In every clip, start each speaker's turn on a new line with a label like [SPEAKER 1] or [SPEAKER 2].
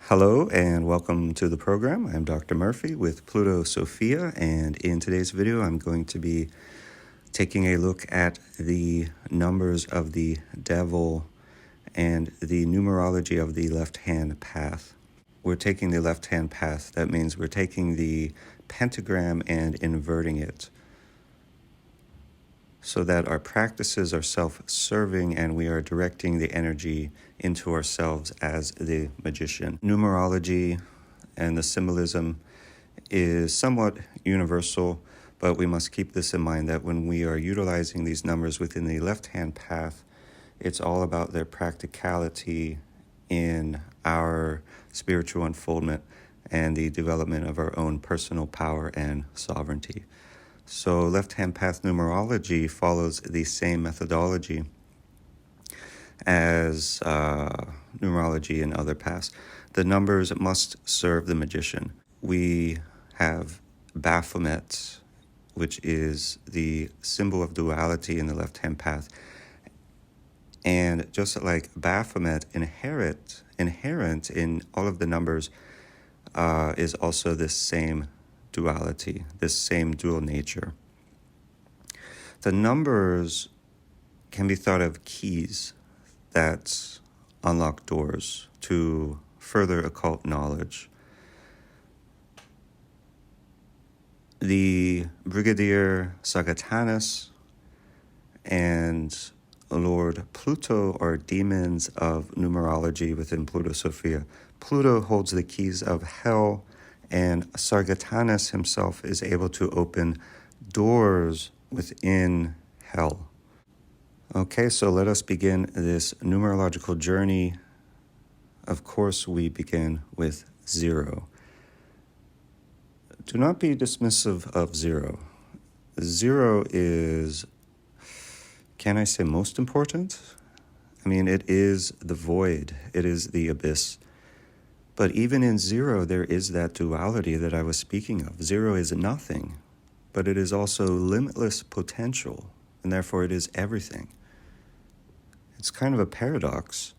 [SPEAKER 1] Hello and welcome to the program. I'm Dr. Murphey with Plutosophia, and in today's video I'm going to be taking a look at the numbers of the devil and the numerology of the left-hand path. We're taking the left-hand path. That means we're taking the pentagram and inverting it so that our practices are self-serving and we are directing the energy into ourselves as the magician. Numerology and the symbolism is somewhat universal, but we must keep this in mind that when we are utilizing these numbers within the left-hand path, it's all about their practicality in our spiritual unfoldment and the development of our own personal power and sovereignty. So left-hand path numerology follows the same methodology as numerology in other paths. The numbers must serve the magician. We have Baphomet, which is the symbol of duality in the left-hand path. And just like Baphomet, inherent in all of the numbers is also this same duality, this same dual nature. The numbers can be thought of keys that unlock doors to further occult knowledge. The Brigadier Sagittarius and Lord Pluto are demons of numerology within Plutosophia. Pluto holds the keys of hell, and Sagittarius himself is able to open doors within hell. Okay, so let us begin this numerological journey. Of course, we begin with 0. Do not be dismissive of 0. 0 is, can I say, most important? I mean, it is the void. It is the abyss. But even in 0, there is that duality that I was speaking of. 0 is nothing, but it is also limitless potential, and therefore it is everything. It's kind of a paradox.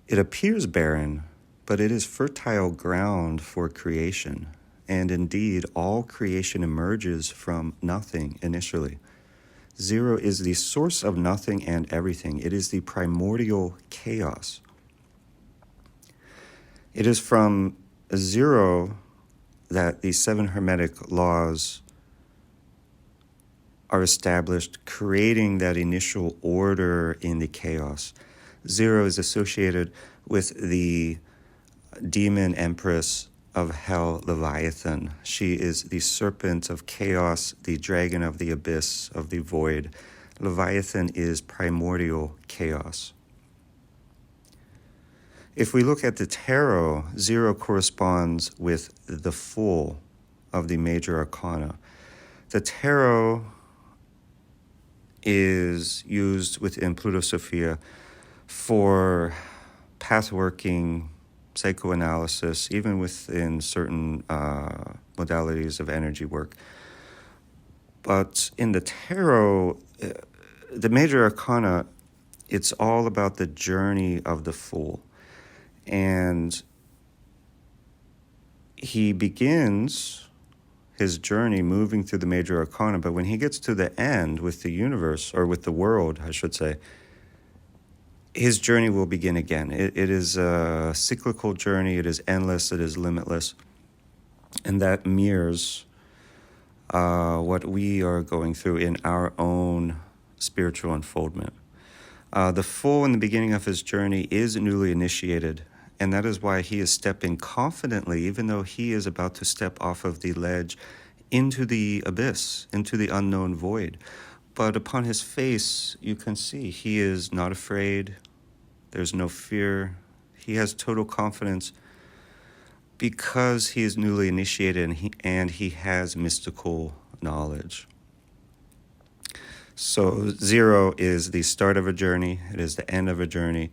[SPEAKER 1] It appears barren, but it is fertile ground for creation. And indeed, all creation emerges from nothing initially. 0 is the source of nothing and everything. It is the primordial chaos. It is from 0 that the 7 Hermetic laws are established, creating that initial order in the chaos. 0 is associated with the demon empress of hell, Leviathan. She is the serpent of chaos, the dragon of the abyss, of the void. Leviathan is primordial chaos. If we look at the tarot, 0 corresponds with the Fool of the major arcana. The tarot is used within Plutosophia for pathworking, psychoanalysis, even within certain modalities of energy work. But in the tarot, the major arcana, it's all about the journey of the Fool. And he begins his journey moving through the major arcana, but when he gets to the end with the universe, or with the world, I should say, his journey will begin again. It is a cyclical journey. It is endless. It is limitless. And that mirrors what we are going through in our own spiritual unfoldment. The Fool in the beginning of his journey is newly initiated, and that is why he is stepping confidently, even though he is about to step off of the ledge into the abyss, into the unknown void. But upon his face, you can see he is not afraid. There's no fear. He has total confidence because he is newly initiated and he has mystical knowledge. So 0 is the start of a journey. It is the end of a journey.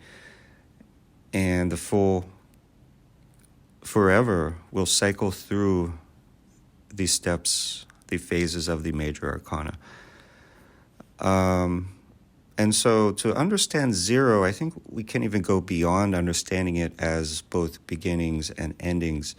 [SPEAKER 1] And the Fool forever will cycle through the steps, the phases of the major arcana. And so to understand zero, I think we can even go beyond understanding it as both beginnings and endings.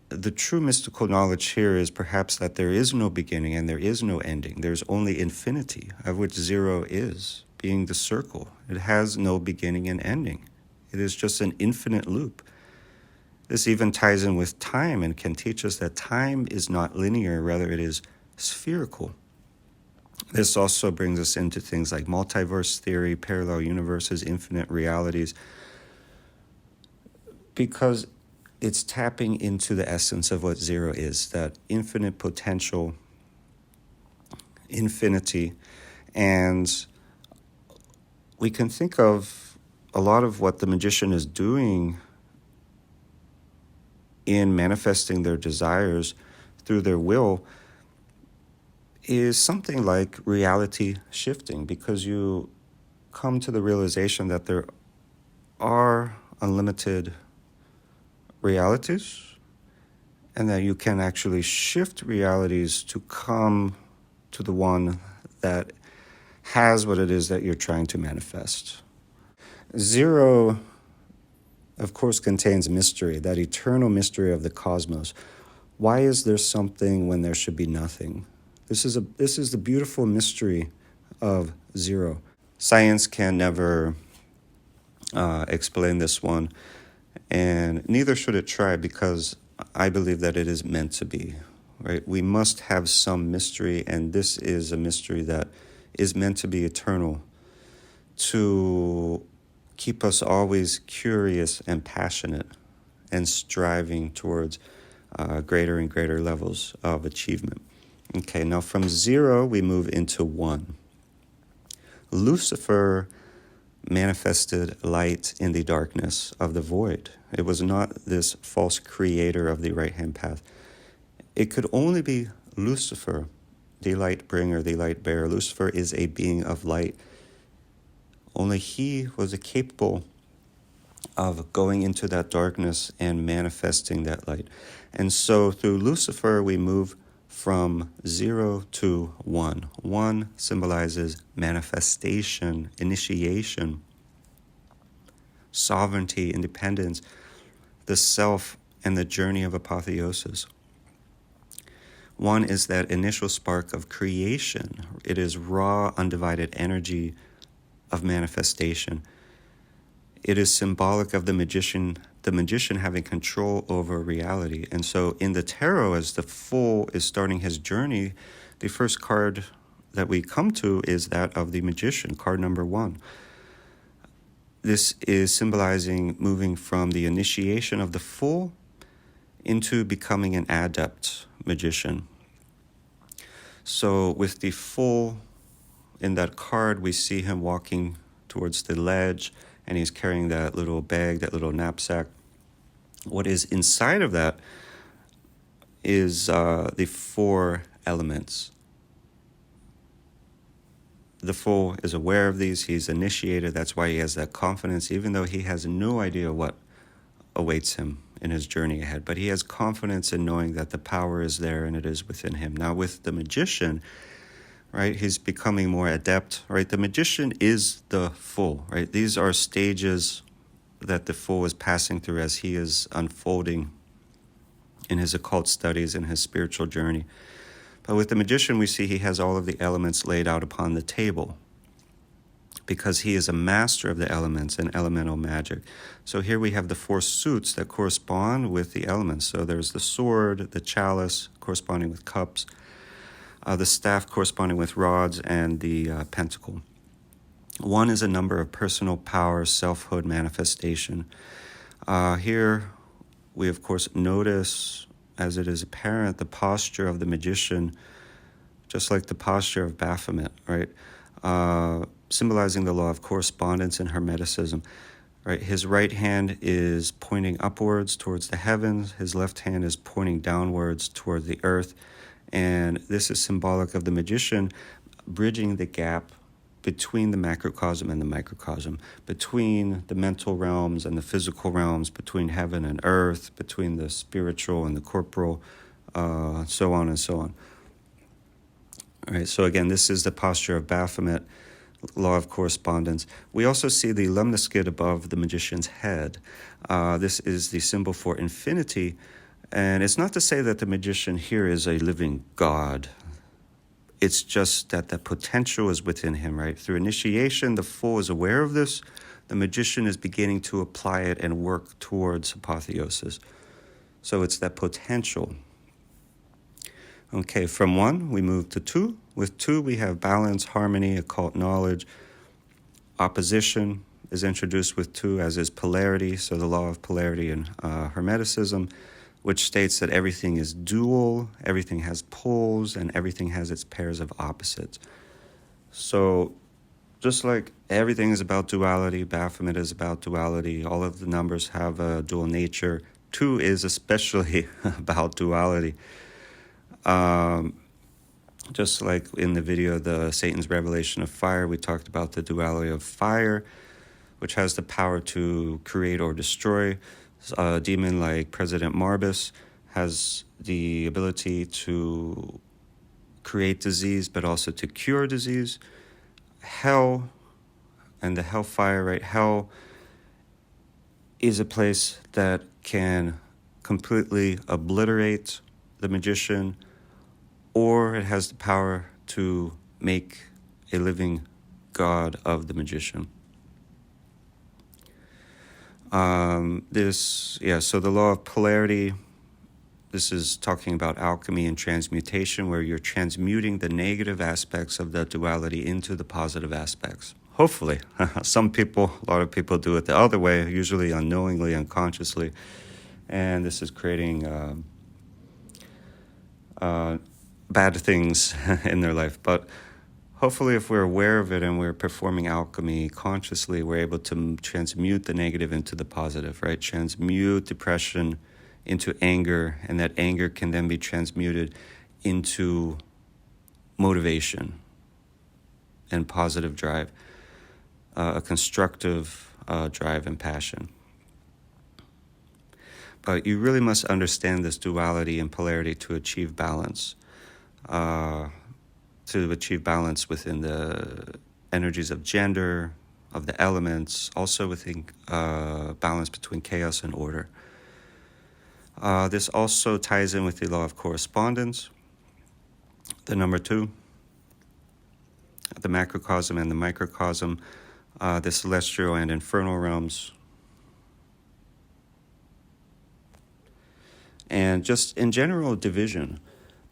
[SPEAKER 1] The true mystical knowledge here is perhaps that there is no beginning and there is no ending. There's only infinity, of which zero is, being the circle. It has no beginning and ending. It is just an infinite loop. This even ties in with time and can teach us that time is not linear, rather it is spherical. This also brings us into things like multiverse theory, parallel universes, infinite realities, because it's tapping into the essence of what zero is, that infinite potential, infinity. And we can think of a lot of what the magician is doing in manifesting their desires through their will is something like reality shifting, because you come to the realization that there are unlimited realities and that you can actually shift realities to come to the one that has what it is that you're trying to manifest. Zero, of course, contains mystery, that eternal mystery of the cosmos. Why is there something when there should be nothing? This is the beautiful mystery of zero. Science can never explain this one, and neither should it try, because I believe that it is meant to be, right? We must have some mystery, and this is a mystery that is meant to be eternal, to keep us always curious and passionate and striving towards greater and greater levels of achievement. Okay, now from zero, we move into one. Lucifer manifested light in the darkness of the void. It was not this false creator of the right-hand path. It could only be Lucifer, the light bringer, the light bearer. Lucifer is a being of light. Only he was capable of going into that darkness and manifesting that light. And so through Lucifer, we move from zero to one. One symbolizes manifestation, initiation, sovereignty, independence, the self, and the journey of apotheosis. One is that initial spark of creation. It is raw, undivided energy of manifestation. It is symbolic of the magician having control over reality. And so in the tarot, as the Fool is starting his journey, the first card that we come to is that of the magician, card number 1. This is symbolizing moving from the initiation of the Fool into becoming an adept magician. So with the Fool in that card, we see him walking towards the ledge, and he's carrying that little bag, that little knapsack. What is inside of that is the 4 elements. The Fool is aware of these. He's initiated. That's why he has that confidence, even though he has no idea what awaits him in his journey ahead. But he has confidence in knowing that the power is there and it is within him. Now with the magician, right, he's becoming more adept, right? The magician is the Fool, right? These are stages that the Fool is passing through as he is unfolding in his occult studies and his spiritual journey. But with the magician, we see he has all of the elements laid out upon the table because he is a master of the elements and elemental magic. So here we have the 4 suits that correspond with the elements. So there's the sword, the chalice corresponding with cups, the staff corresponding with rods, and the pentacle. 1 is a number of personal power, selfhood, manifestation. Here we, of course, notice, as it is apparent, the posture of the magician, just like the posture of Baphomet, right? Symbolizing the law of correspondence in Hermeticism, right? His right hand is pointing upwards towards the heavens. His left hand is pointing downwards toward the earth. And this is symbolic of the magician bridging the gap between the macrocosm and the microcosm, between the mental realms and the physical realms, between heaven and earth, between the spiritual and the corporal, so on and so on. All right, so again, this is the posture of Baphomet. law of correspondence. We also see the lemniscate above the magician's head. This is the symbol for infinity, and it's not to say that the magician here is a living god. It's just that the potential is within him, right? Through initiation, the fool is aware of this. The magician is beginning to apply it and work towards apotheosis. So it's that potential. Okay, from 1, we move to 2. With 2, we have balance, harmony, occult knowledge. Opposition is introduced with 2, as is polarity, so the law of polarity in Hermeticism, which states that everything is dual, everything has poles, and everything has its pairs of opposites. So just like everything is about duality, Baphomet is about duality, all of the numbers have a dual nature, 2 is especially about duality. Just like in the video, the Satan's Revelation of Fire, we talked about the duality of fire, which has the power to create or destroy. A demon like President Marbus has the ability to create disease, but also to cure disease. Hell and the hellfire, right? Hell is a place that can completely obliterate the magician, or it has the power to make a living god of the magician. So the law of polarity, this is talking about alchemy and transmutation, where you're transmuting the negative aspects of the duality into the positive aspects. Hopefully. A lot of people do it the other way, usually unknowingly, unconsciously. And this is creating bad things in their life. But hopefully, if we're aware of it and we're performing alchemy consciously, we're able to transmute the negative into the positive, right? Transmute depression into anger, and that anger can then be transmuted into motivation and positive drive, a constructive drive and passion. But you really must understand this duality and polarity to achieve balance. To achieve balance within the energies of gender, of the elements, also within balance between chaos and order. This also ties in with the law of correspondence, the number 2, the macrocosm and the microcosm, the celestial and infernal realms. And just in general division,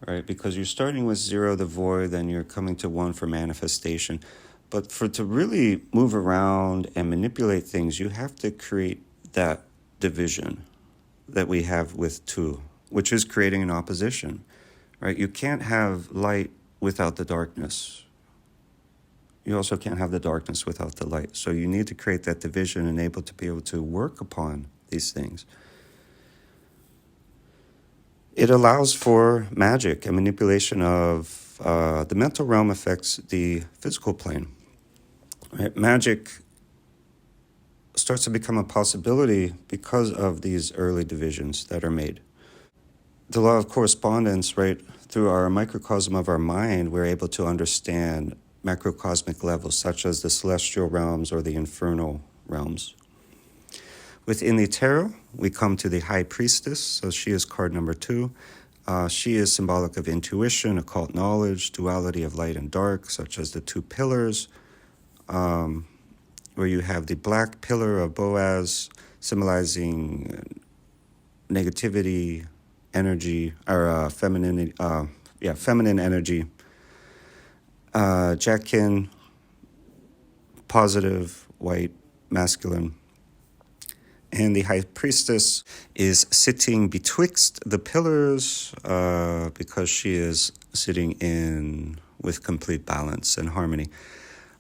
[SPEAKER 1] right? Because you're starting with 0, the void, then you're coming to 1 for manifestation. But to really move around and manipulate things, you have to create that division that we have with 2, which is creating an opposition, right? You can't have light without the darkness. You also can't have the darkness without the light. So you need to create that division and able to be able to work upon these things. It allows for magic and manipulation of the mental realm affects the physical plane. Right? Magic starts to become a possibility because of these early divisions that are made. The law of correspondence, right, through our microcosm of our mind, we're able to understand macrocosmic levels such as the celestial realms or the infernal realms. Within the tarot, we come to the High Priestess, so she is card number 2. She is symbolic of intuition, occult knowledge, duality of light and dark, such as the 2 pillars, where you have the black pillar of Boaz, symbolizing negativity, energy, or feminine energy. Jackin, positive, white, masculine. And the High Priestess is sitting betwixt the pillars because she is sitting in with complete balance and harmony.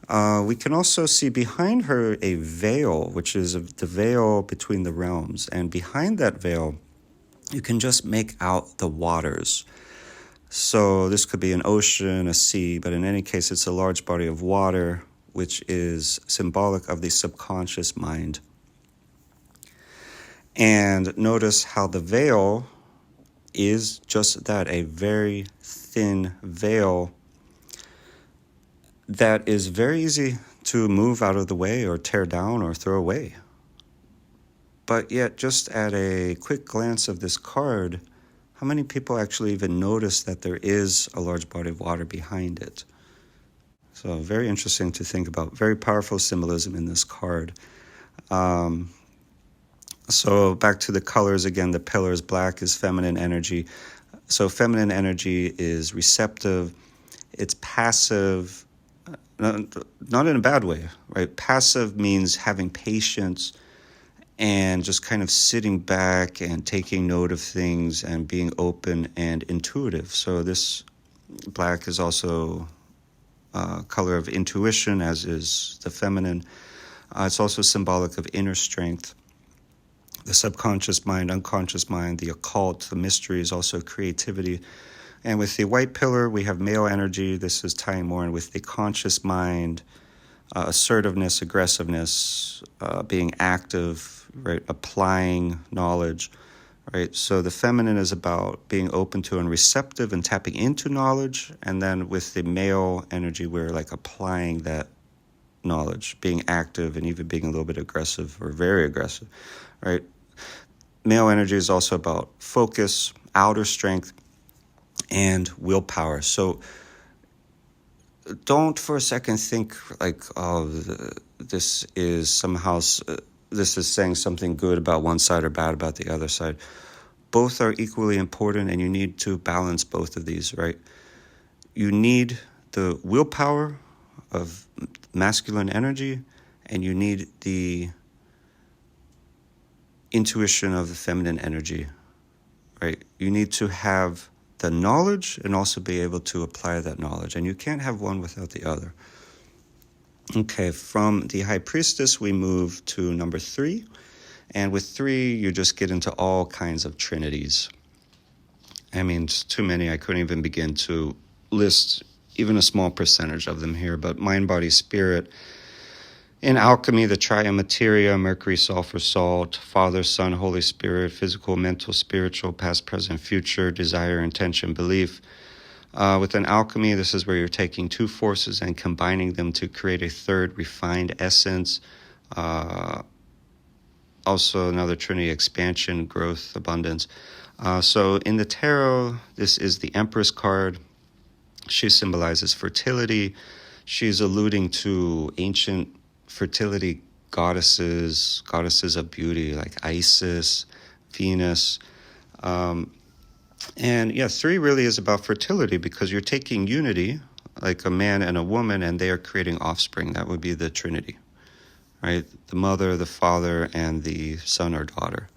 [SPEAKER 1] We can also see behind her a veil, which is the veil between the realms. And behind that veil, you can just make out the waters. So this could be an ocean, a sea, but in any case, it's a large body of water, which is symbolic of the subconscious mind. And notice how the veil is just that, a very thin veil that is very easy to move out of the way or tear down or throw away. But yet, just at a quick glance of this card, how many people actually even notice that there is a large body of water behind it? So very interesting to think about. Very powerful symbolism in this card. So back to the colors again, the pillars. Black is feminine energy. So feminine energy is receptive. It's passive, not in a bad way, right? Passive means having patience and just kind of sitting back and taking note of things and being open and intuitive. So this black is also color of intuition, as is the feminine. It's also symbolic of inner strength. The subconscious mind, unconscious mind, the occult, the mysteries, also creativity. And with the white pillar, we have male energy. This is tying more in with the conscious mind, assertiveness, aggressiveness, being active, right? Applying knowledge, right? So the feminine is about being open to and receptive and tapping into knowledge. And then with the male energy, we're like applying that knowledge, being active and even being a little bit aggressive or very aggressive, right? Male energy is also about focus, outer strength, and willpower. So don't for a second think like, oh, this is somehow, this is saying something good about one side or bad about the other side. Both are equally important, and you need to balance both of these, right? You need the willpower of masculine energy, and you need the intuition of the feminine energy, right? You need to have the knowledge and also be able to apply that knowledge. And you can't have one without the other. Okay, from the High Priestess, we move to number 3. And with 3, you just get into all kinds of trinities. I mean, it's too many. I couldn't even begin to list even a small percentage of them here. But mind, body, spirit. In alchemy, the triad materia, Mercury, sulfur, salt, Father, Son, Holy Spirit, physical, mental, spiritual, past, present, future, desire, intention, belief. Within alchemy, this is where you're taking 2 forces and combining them to create a third refined essence. Also another trinity, expansion, growth, abundance. So in the tarot, this is the Empress card. She symbolizes fertility. She's alluding to ancient fertility goddesses of beauty like Isis, Venus. And yeah, 3 really is about fertility because you're taking unity, like a man and a woman, and they are creating offspring. That would be the Trinity, right? The mother, the father, and the son or daughter.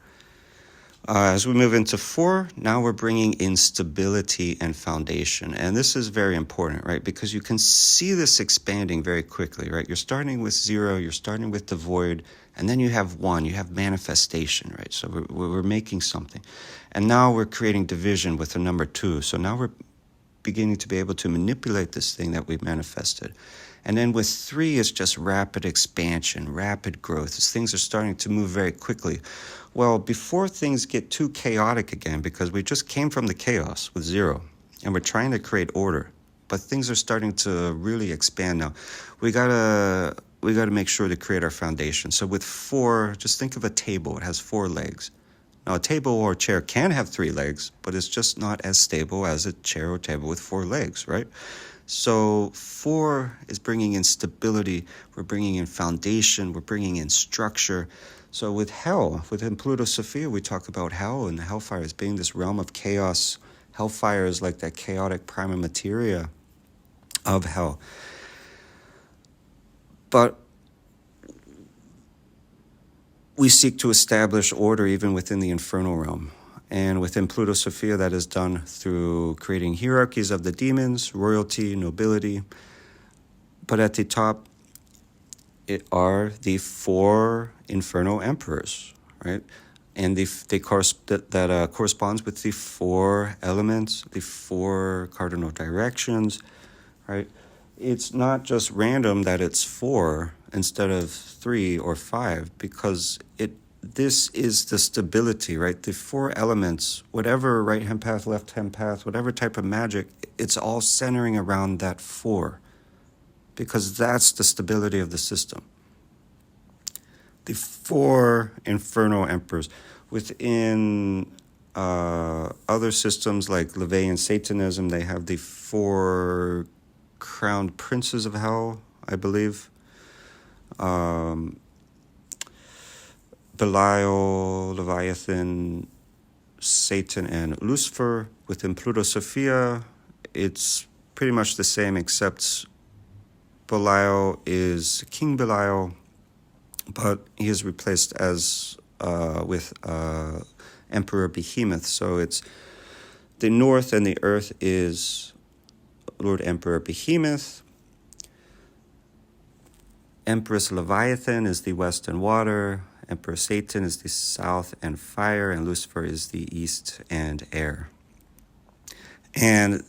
[SPEAKER 1] As we move into 4, now we're bringing in stability and foundation. And this is very important, right? Because you can see this expanding very quickly, right? You're starting with 0, you're starting with the void, and then you have 1, you have manifestation, right? So we're making something. And now we're creating division with the number 2. So now we're beginning to be able to manipulate this thing that we've manifested. And then with 3, it's just rapid expansion, rapid growth. As things are starting to move very quickly. Well, before things get too chaotic again, because we just came from the chaos with 0, and we're trying to create order, but things are starting to really expand now. We gotta make sure to create our foundation. So with 4, just think of a table. It has 4 legs. Now, a table or a chair can have 3 legs, but it's just not as stable as a chair or table with 4 legs, right? So 4 is bringing in stability. We're bringing in foundation. We're bringing in structure. So with hell, within Plutosophia, we talk about hell and the hellfire as being this realm of chaos. Hellfire is like that chaotic prima materia of hell. But we seek to establish order even within the infernal realm. And within Plutosophia, that is done through creating hierarchies of the demons, royalty, nobility. But at the top, it are the 4 infernal emperors, right? And that corresponds with the 4 elements, the 4 cardinal directions, right? It's not just random that it's 4 instead of 3 or 5, because this is the stability, right? The 4 elements, whatever right-hand path, left-hand path, whatever type of magic, it's all centering around that 4. because that's the stability of the system. The 4 infernal emperors within other systems like Levian Satanism, they have the 4 crowned princes of hell, I believe. Belial, Leviathan, Satan, and Lucifer. Within Plutosophia, it's pretty much the same, except Belial is King Belial, but he is replaced as with Emperor Behemoth. So it's the north and the earth is Lord Emperor Behemoth. Empress Leviathan is the west and water. Emperor Satan is the south and fire, and Lucifer is the east and air. And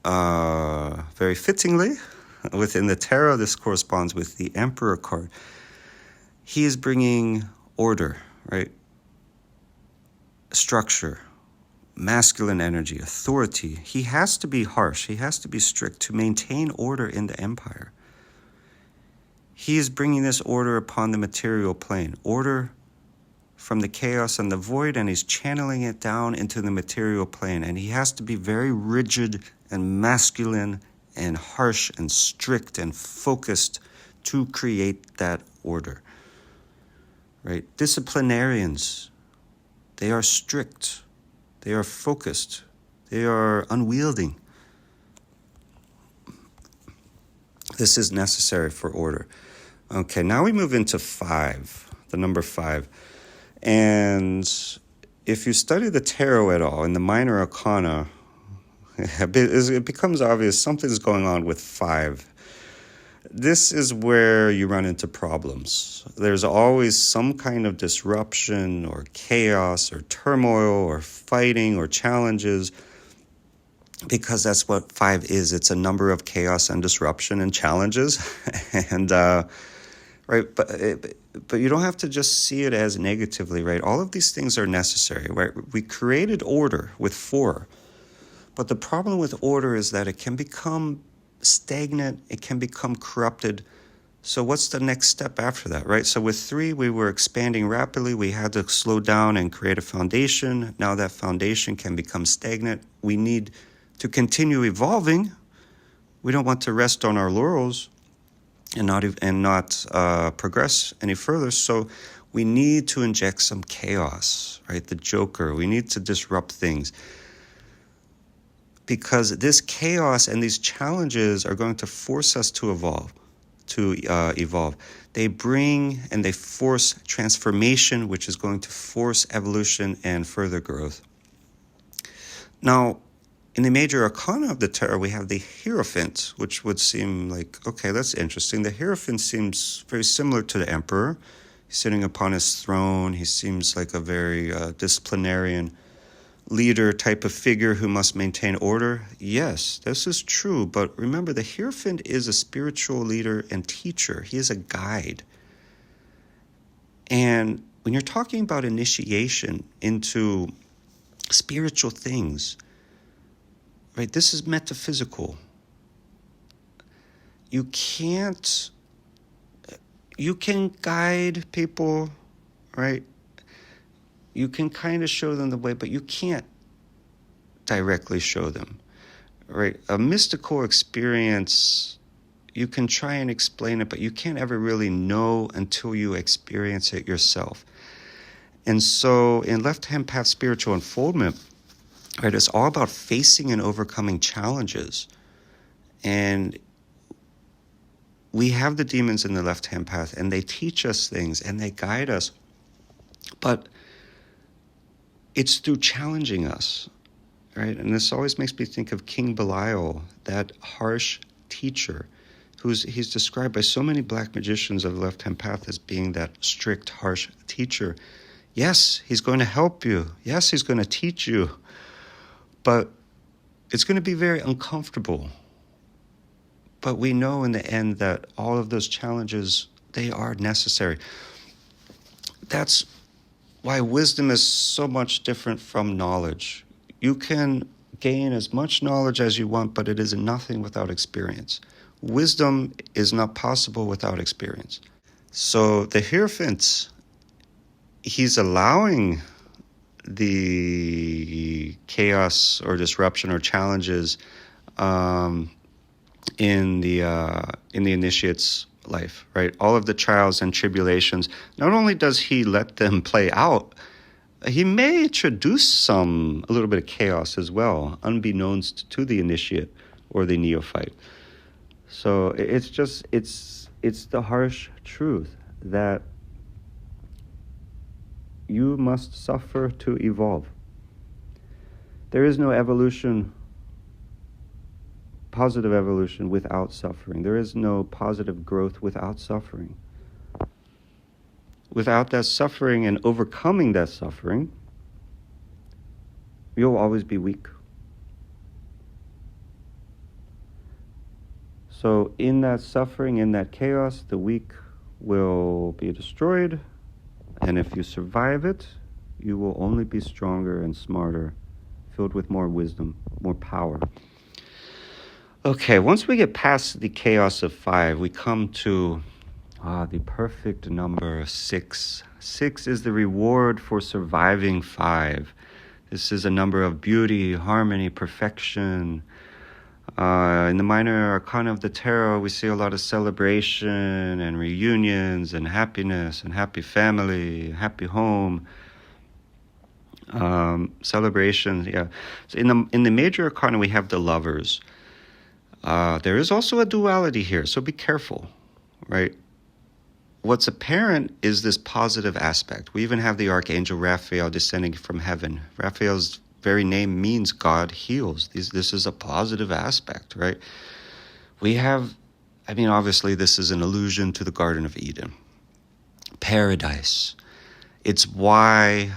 [SPEAKER 1] very fittingly, within the tarot, this corresponds with the Emperor card. He is bringing order, right? Structure, masculine energy, authority. He has to be harsh. He has to be strict to maintain order in the empire. He is bringing this order upon the material plane, order from the chaos and the void, and he's channeling it down into the material plane. And he has to be very rigid and masculine and harsh and strict and focused to create that order. Right? Disciplinarians, they are strict, they are focused, they are unwielding. This is necessary for order. Okay, now we move into 5, the number 5. And if you study the tarot at all, in the minor arcana, it becomes obvious something's going on with 5. This is where you run into problems. There's always some kind of disruption or chaos or turmoil or fighting or challenges, because that's what 5 is. It's a number of chaos and disruption and challenges. And right, but you don't have to just see it as negatively, right? All of these things are necessary, right? We created order with 4, but the problem with order is that it can become stagnant, it can become corrupted. So what's the next step after that, right? So with 3, we were expanding rapidly. We had to slow down and create a foundation. Now that foundation can become stagnant. We need to continue evolving. We don't want to rest on our laurels and not progress any further. So we need to inject some chaos, right? The Joker. We need to disrupt things, because this chaos and these challenges are going to force us to evolve. They bring and they force transformation, which is going to force evolution and further growth. Now, in the major arcana of the tarot, we have the Hierophant, which would seem like, okay, that's interesting. The Hierophant seems very similar to the Emperor. He's sitting upon his throne. He seems like a very disciplinarian leader type of figure who must maintain order. Yes, this is true. But remember, the Hierophant is a spiritual leader and teacher. He is a guide. And when you're talking about initiation into spiritual things, right, this is metaphysical. You can guide people, right? You can kind of show them the way, but you can't directly show them, right? A mystical experience, you can try and explain it, but you can't ever really know until you experience it yourself. And so in left-hand path spiritual unfoldment, right, it's all about facing and overcoming challenges. And we have the demons in the left-hand path, and they teach us things, and they guide us. But it's through challenging us, right? And this always makes me think of King Belial, that harsh teacher, he's described by so many black magicians of the left-hand path as being that strict, harsh teacher. Yes, he's going to help you. Yes, he's going to teach you. But it's going to be very uncomfortable. But we know in the end that all of those challenges, they are necessary. That's why wisdom is so much different from knowledge. You can gain as much knowledge as you want, but it is nothing without experience. wisdom is not possible without experience. So the Hierophant, he's allowing the chaos or disruption or challenges in the initiate's life, right? All of the trials and tribulations. Not only does he let them play out, he may introduce a little bit of chaos as well, unbeknownst to the initiate or the neophyte. So it's the harsh truth that you must suffer to evolve. There is no evolution, positive evolution, without suffering. There is no positive growth without suffering. Without that suffering and overcoming that suffering, you'll always be weak. So in that suffering, in that chaos, the weak will be destroyed. And if you survive it, you will only be stronger and smarter, filled with more wisdom, more power. Okay, once we get past the chaos of 5, we come to the perfect number 6. 6 is the reward for surviving 5. This is a number of beauty, harmony, perfection. In the minor arcana of the tarot, we see a lot of celebration and reunions and happiness and happy family, happy home. Celebrations, yeah. So in the major arcana, we have the Lovers. There is also a duality here, so be careful, right? What's apparent is this positive aspect. We even have the Archangel Raphael descending from heaven. Raphael's very name means God heals. This is a positive aspect, right? We have, obviously this is an allusion to the Garden of Eden. Paradise. It's why,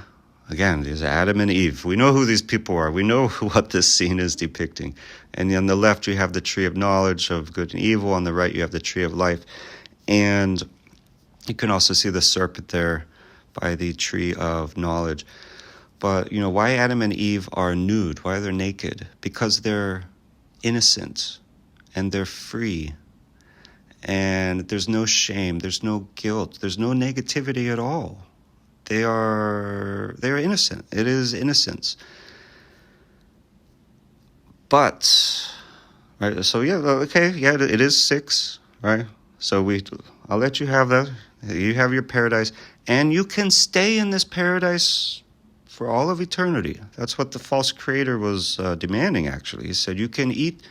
[SPEAKER 1] again, there's Adam and Eve. We know who these people are. We know what this scene is depicting. And on the left, you have the tree of knowledge of good and evil. On the right, you have the tree of life. And you can also see the serpent there by the tree of knowledge. But, why Adam and Eve are nude, why they're naked? Because they're innocent and they're free. And there's no shame, there's no guilt, there's no negativity at all. They're innocent. It is innocence. But, right, so it is 6, right? So I'll let you have that. You have your paradise, and you can stay in this paradise for all of eternity. That's what the false creator was demanding, actually. He said, you can eat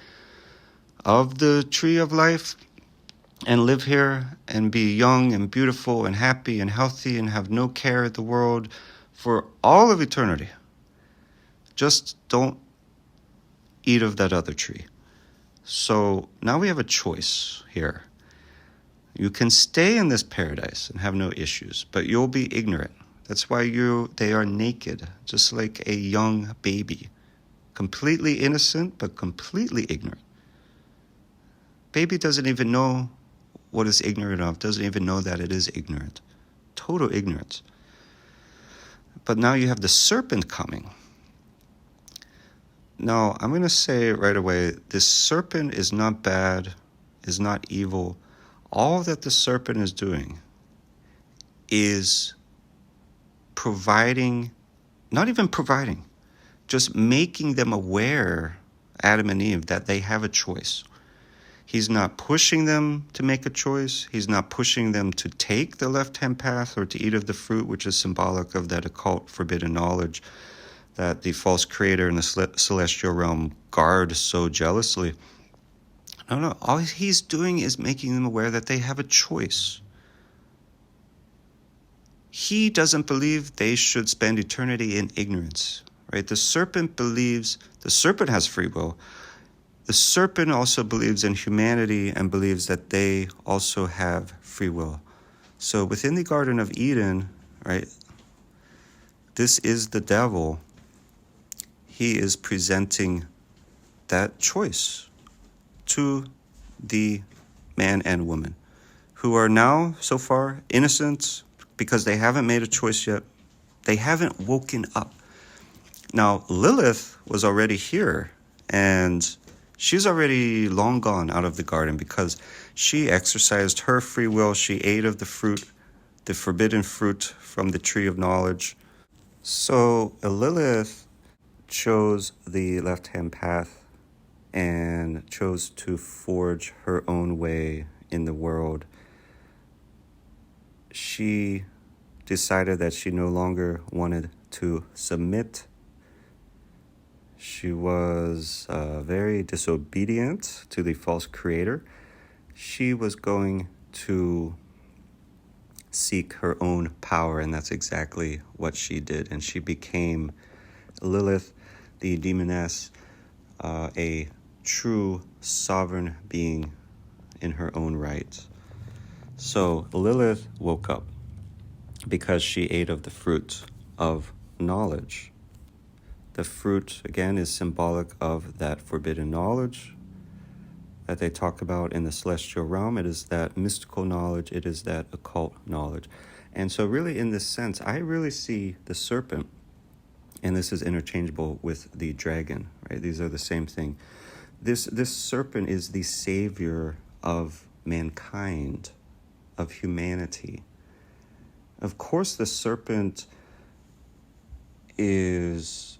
[SPEAKER 1] of the tree of life and live here and be young and beautiful and happy and healthy and have no care of the world for all of eternity. Just don't eat of that other tree. So now we have a choice here. You can stay in this paradise and have no issues, but you'll be ignorant. That's why they are naked, just like a young baby. Completely innocent, but completely ignorant. Baby doesn't even know what it's ignorant of, doesn't even know that it is ignorant. Total ignorance. But now you have the serpent coming. Now, I'm going to say right away, this serpent is not bad, is not evil. All that the serpent is doing is not even providing, just making them aware, Adam and Eve, that they have a choice. He's not pushing them to make a choice. He's not pushing them to take the left-hand path or to eat of the fruit, which is symbolic of that occult forbidden knowledge that the false creator in the celestial realm guard so jealously. No. All he's doing is making them aware that they have a choice. He doesn't believe they should spend eternity in ignorance, right? The serpent has free will. The serpent also believes in humanity and believes that they also have free will. So within the Garden of Eden, right, this is the devil. He is presenting that choice to the man and woman who are now, so far, innocent because they haven't made a choice yet. They haven't woken up. Now, Lilith was already here, and she's already long gone out of the garden because she exercised her free will. She ate of the fruit, the forbidden fruit from the tree of knowledge. So Lilith chose the left-hand path and chose to forge her own way in the world. She decided that she no longer wanted to submit. She was very disobedient to the false creator. She was going to seek her own power, and that's exactly what she did. And she became Lilith, the demoness, a true sovereign being in her own right. So Lilith woke up because she ate of the fruit of knowledge. The fruit, again, is symbolic of that forbidden knowledge that they talk about in the celestial realm. It is that mystical knowledge. It is that occult knowledge. And so really in this sense, I really see the serpent, and this is interchangeable with the dragon, right? These are the same thing. This serpent is the savior of mankind, of humanity. Of course, the serpent is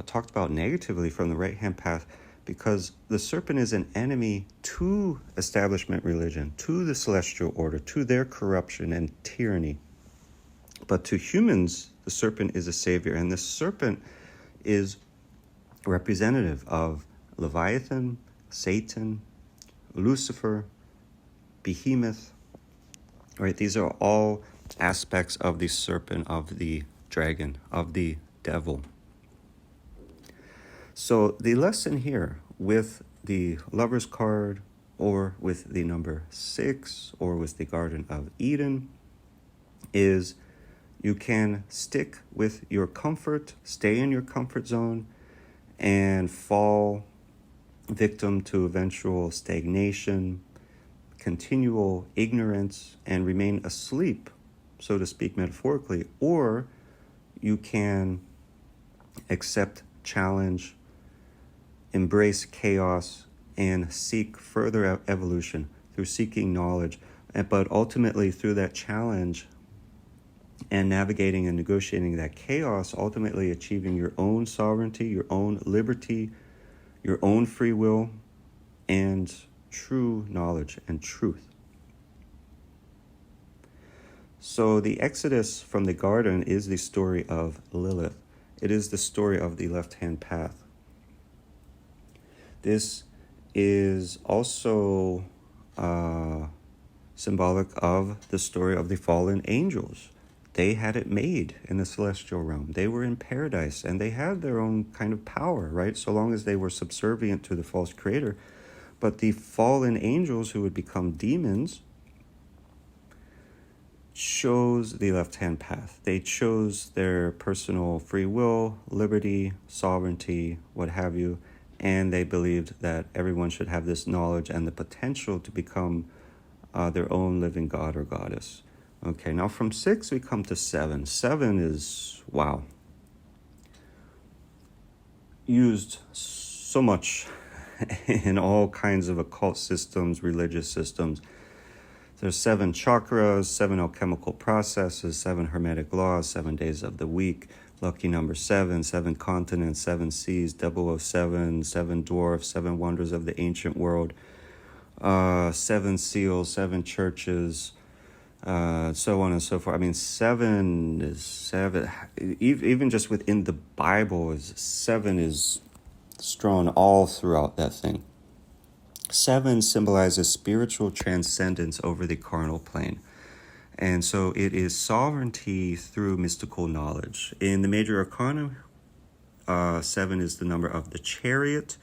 [SPEAKER 1] talked about negatively from the right-hand path because the serpent is an enemy to establishment religion, to the celestial order, to their corruption and tyranny. But to humans, the serpent is a savior, and the serpent is representative of Leviathan, Satan, Lucifer, Behemoth, right? These are all aspects of the serpent, of the dragon, of the devil. So the lesson here with the Lover's card, or with the number 6, or with the Garden of Eden, is you can stick with your comfort, stay in your comfort zone, and fall victim to eventual stagnation, continual ignorance, and remain asleep, so to speak, metaphorically. Or you can accept challenge, embrace chaos, and seek further evolution through seeking knowledge, but ultimately through that challenge and navigating and negotiating that chaos, ultimately achieving your own sovereignty, your own liberty, your own free will, and true knowledge and truth. So the exodus from the garden is the story of Lilith. It is the story of the left-hand path. This is also symbolic of the story of the fallen angels. They had it made in the celestial realm. They were in paradise, and they had their own kind of power, right? So long as they were subservient to the false creator. But the fallen angels, who would become demons, chose the left-hand path. They chose their personal free will, liberty, sovereignty, what have you, and they believed that everyone should have this knowledge and the potential to become their own living god or goddess. Okay, now from 6 we come to 7. 7 is, wow, used so much in all kinds of occult systems, religious systems. There's 7 chakras, 7 alchemical processes, 7 hermetic laws, 7 days of the week, lucky number 7, 7 continents, 7 seas, 007, 7 dwarfs, 7 wonders of the ancient world, 7 seals, 7 churches, so on and so forth. I mean, 7 is 7. Even just within the Bible, 7 is strewn all throughout that thing. 7 symbolizes spiritual transcendence over the carnal plane. And so it is sovereignty through mystical knowledge. In the major arcana, 7 is the number of the chariot.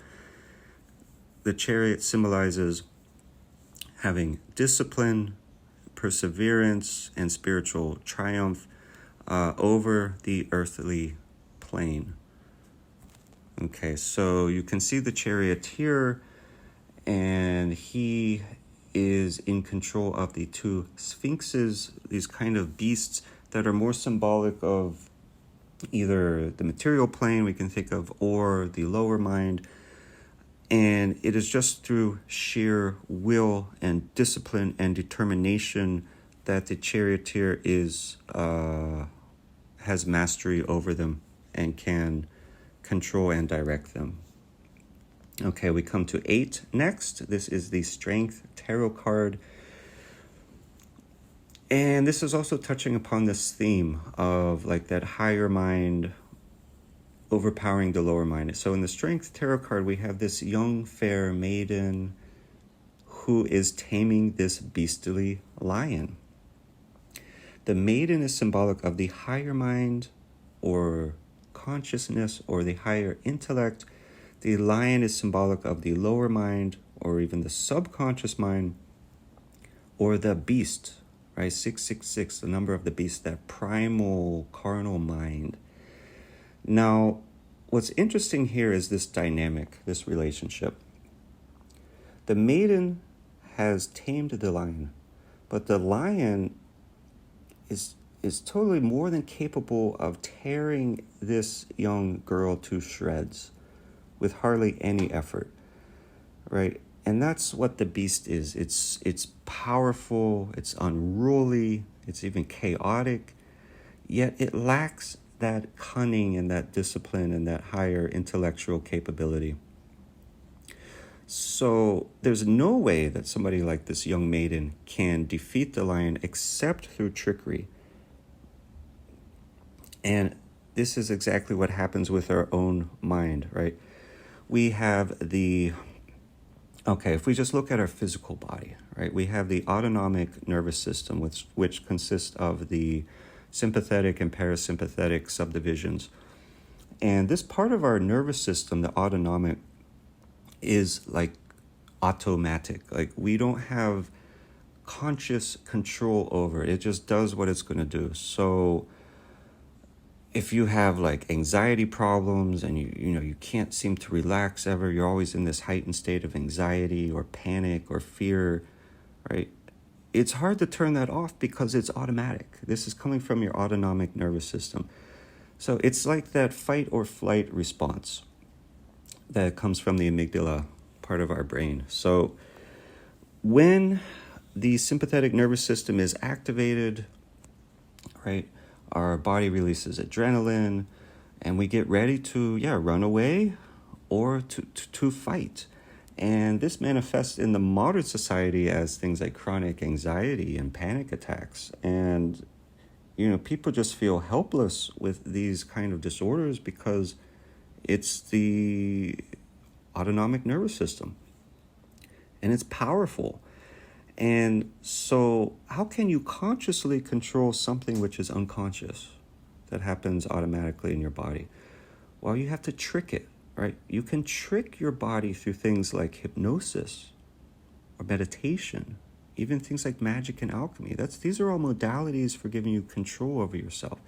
[SPEAKER 1] The chariot symbolizes having discipline, perseverance, and spiritual triumph over the earthly plane. Okay, so you can see the charioteer, and he is in control of the 2 sphinxes, these kind of beasts that are more symbolic of either the material plane we can think of, or the lower mind. And it is just through sheer will and discipline and determination that the charioteer has mastery over them and can control and direct them. Okay, we come to 8 next. This is the Strength Tarot card. And this is also touching upon this theme of like that higher mind overpowering the lower mind. So in the Strength Tarot card, we have this young, fair maiden who is taming this beastly lion. The maiden is symbolic of the higher mind or consciousness or the higher intellect. The lion is symbolic of the lower mind or even the subconscious mind or the beast, right? 666, the number of the beast, that primal carnal mind. Now, what's interesting here is this dynamic, this relationship. The maiden has tamed the lion, but the lion is totally more than capable of tearing this young girl to shreds with hardly any effort, right? And that's what the beast is. It's powerful, it's unruly, it's even chaotic, yet it lacks that cunning and that discipline and that higher intellectual capability. So there's no way that somebody like this young maiden can defeat the lion except through trickery. And this is exactly what happens with our own mind, right? We have if we just look at our physical body, right? We have the autonomic nervous system, which consists of the sympathetic and parasympathetic subdivisions. And this part of our nervous system, the autonomic, is like automatic. Like we don't have conscious control over it. It just does what it's going to do. So if you have like anxiety problems and you can't seem to relax ever, you're always in this heightened state of anxiety or panic or fear, right? It's hard to turn that off because it's automatic. This is coming from your autonomic nervous system. So it's like that fight or flight response that comes from the amygdala part of our brain. So when the sympathetic nervous system is activated, right, our body releases adrenaline and we get ready to run away or to fight. And this manifests in the modern society as things like chronic anxiety and panic attacks. And people just feel helpless with these kind of disorders because it's the autonomic nervous system. And it's powerful. And so how can you consciously control something which is unconscious that happens automatically in your body? Well, you have to trick it, right? You can trick your body through things like hypnosis or meditation, even things like magic and alchemy. These are all modalities for giving you control over yourself.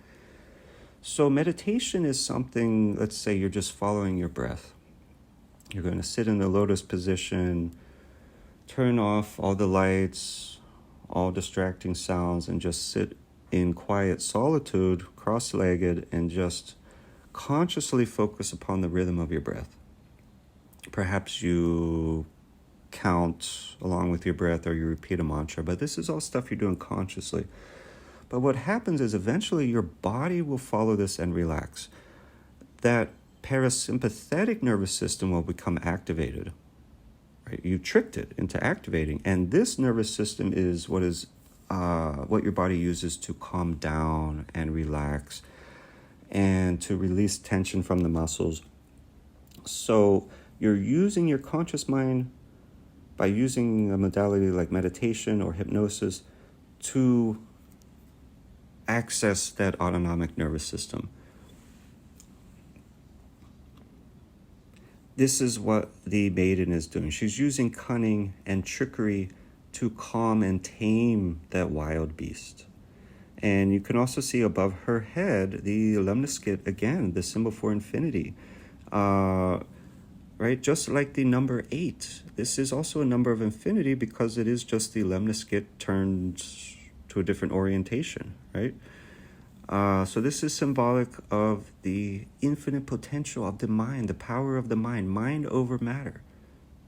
[SPEAKER 1] So meditation is something, let's say you're just following your breath. You're going to sit in the lotus position, turn off all the lights, all distracting sounds, and just sit in quiet solitude, cross-legged, and just consciously focus upon the rhythm of your breath. Perhaps you count along with your breath or you repeat a mantra, but this is all stuff you're doing consciously. But what happens is eventually your body will follow this and relax. That parasympathetic nervous system will become activated. Right? You tricked it into activating, and this nervous system is what your body uses to calm down and relax and to release tension from the muscles. So you're using your conscious mind by using a modality like meditation or hypnosis to access that autonomic nervous system. This is what the maiden is doing. She's using cunning and trickery to calm and tame that wild beast. And you can also see above her head the lemniscate, again, the symbol for infinity. Right? Just like the number 8. This is also a number of infinity because it is just the lemniscate turned to a different orientation, right? So this is symbolic of the infinite potential of the mind, the power of the mind over matter.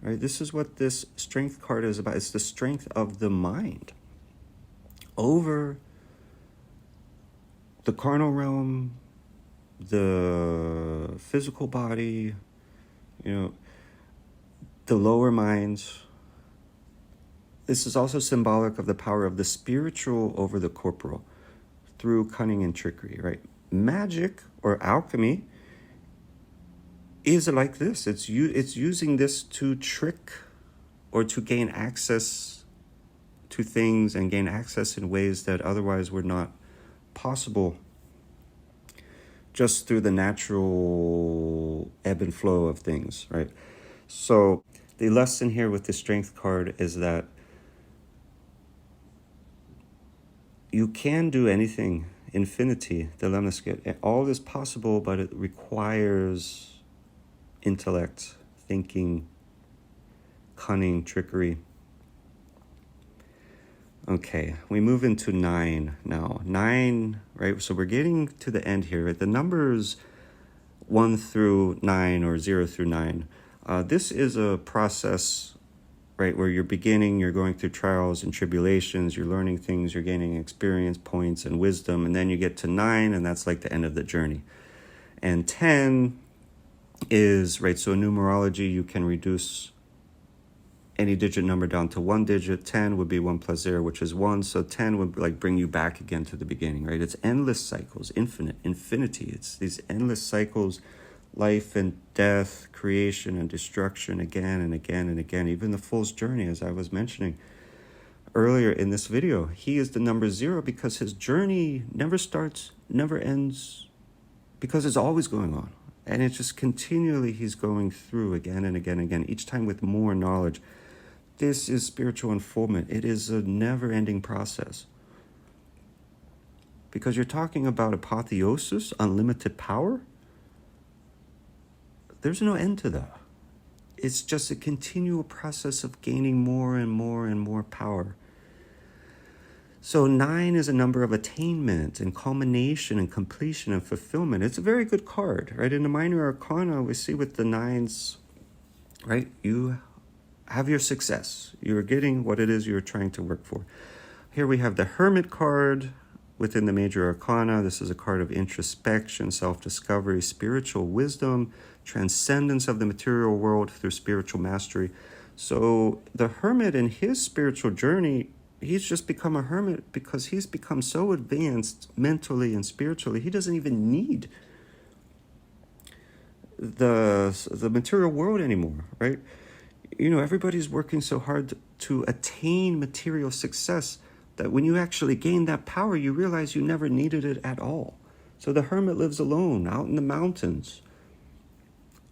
[SPEAKER 1] right? This is what this strength card is about. It's the strength of the mind over the carnal realm, the physical body, the lower minds. This is also symbolic of the power of the spiritual over the corporal through cunning and trickery, right? Magic or alchemy is like this. It's using this to trick or to gain access to things and gain access in ways that otherwise were not possible just through the natural ebb and flow of things, right? So the lesson here with the strength card is that you can do anything. Infinity, the lemniscate. All is possible, but it requires intellect, thinking, cunning, trickery. Okay, we move into 9 now. 9, right? So we're getting to the end here. Right? The numbers 1 through 9 or 0 through 9. This is a process, right, where you're going through trials and tribulations, you're learning things, you're gaining experience points and wisdom, and then you get to 9, and that's like the end of the journey. And 10 is, right, so in numerology, you can reduce any digit number down to 1 digit. 10 would be 1 plus 0, which is 1. So 10 would like bring you back again to the beginning, right? It's endless cycles, infinity. It's these endless cycles, life and death, creation and destruction, again and again and again. Even the fool's journey, as I was mentioning earlier in this video, he is the number 0 because his journey never starts, never ends, because it's always going on. And it's just continually he's going through again and again and again, each time with more knowledge. This is spiritual unfoldment. It is a never-ending process. Because you're talking about apotheosis, unlimited power. There's no end to that. It's just a continual process of gaining more and more and more power. So 9 is a number of attainment and culmination and completion and fulfillment. It's a very good card, right? In the minor arcana, we see with the 9s, right? You have your success. You're getting what it is you're trying to work for. Here we have the Hermit card within the major arcana. This is a card of introspection, self-discovery, spiritual wisdom, transcendence of the material world through spiritual mastery. So the Hermit in his spiritual journey, he's just become a hermit because he's become so advanced mentally and spiritually. He doesn't even need the material world anymore, right? Everybody's working so hard to attain material success that when you actually gain that power, you realize you never needed it at all. So the hermit lives alone out in the mountains.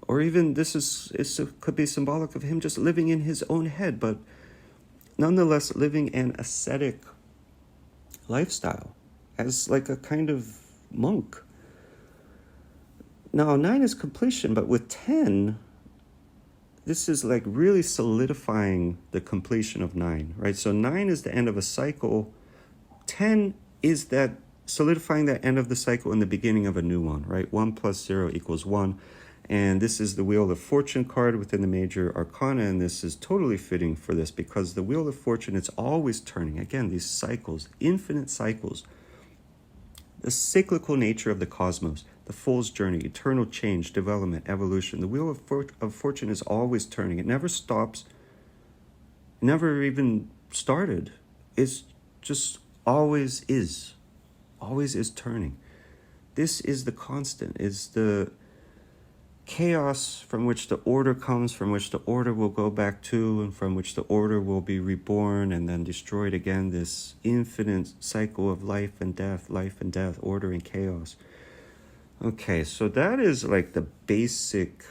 [SPEAKER 1] Or even could be symbolic of him just living in his own head, but nonetheless living an ascetic lifestyle as like a kind of monk. Now 9 is completion, but with 10, this is like really solidifying the completion of 9, right? So 9 is the end of a cycle. 10 is that solidifying that end of the cycle in the beginning of a new one, right? 1 plus 0 equals 1. And this is the Wheel of Fortune card within the major arcana, and this is totally fitting for this because the Wheel of Fortune, it's always turning. Again, these cycles, infinite cycles. The cyclical nature of the cosmos, the fool's journey, eternal change, development, evolution. The Wheel of Fortune is always turning. It never stops, never even started. It's just always is turning. This is the constant, is the chaos from which the order comes, from which the order will go back to, and from which the order will be reborn and then destroyed again. This infinite cycle of life and death, order and chaos. Okay, so that is like the basic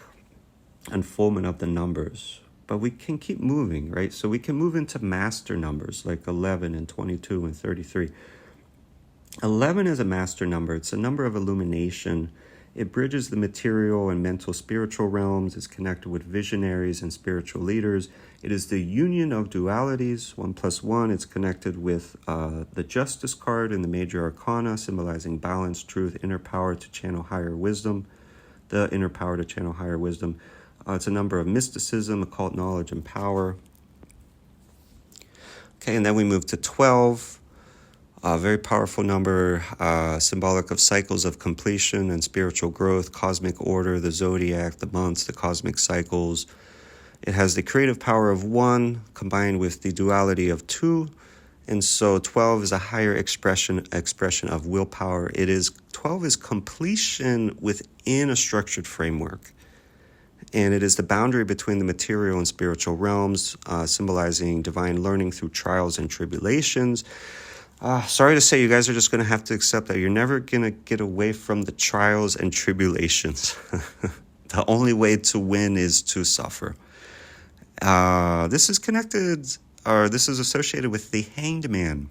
[SPEAKER 1] unfoldment of the numbers. But we can keep moving, right? So we can move into master numbers like 11 and 22 and 33. 11 is a master number. It's a number of illumination. It bridges the material and mental spiritual realms. It's connected with visionaries and spiritual leaders. It is the union of dualities, 1 plus 1. It's connected with the Justice card in the major arcana, symbolizing balance, truth, inner power to channel higher wisdom. The inner power to channel higher wisdom. It's a number of mysticism, occult knowledge, and power. Okay, and then we move to 12. A very powerful number, symbolic of cycles of completion and spiritual growth, cosmic order, the zodiac, the months, the cosmic cycles. It has the creative power of 1 combined with the duality of 2. And so 12 is a higher expression of willpower. 12 is completion within a structured framework. And it is the boundary between the material and spiritual realms, symbolizing divine learning through trials and tribulations. Sorry to say, you guys are just going to have to accept that you're never going to get away from the trials and tribulations. The only way to win is to suffer. This is connected, or this is associated with the Hanged Man.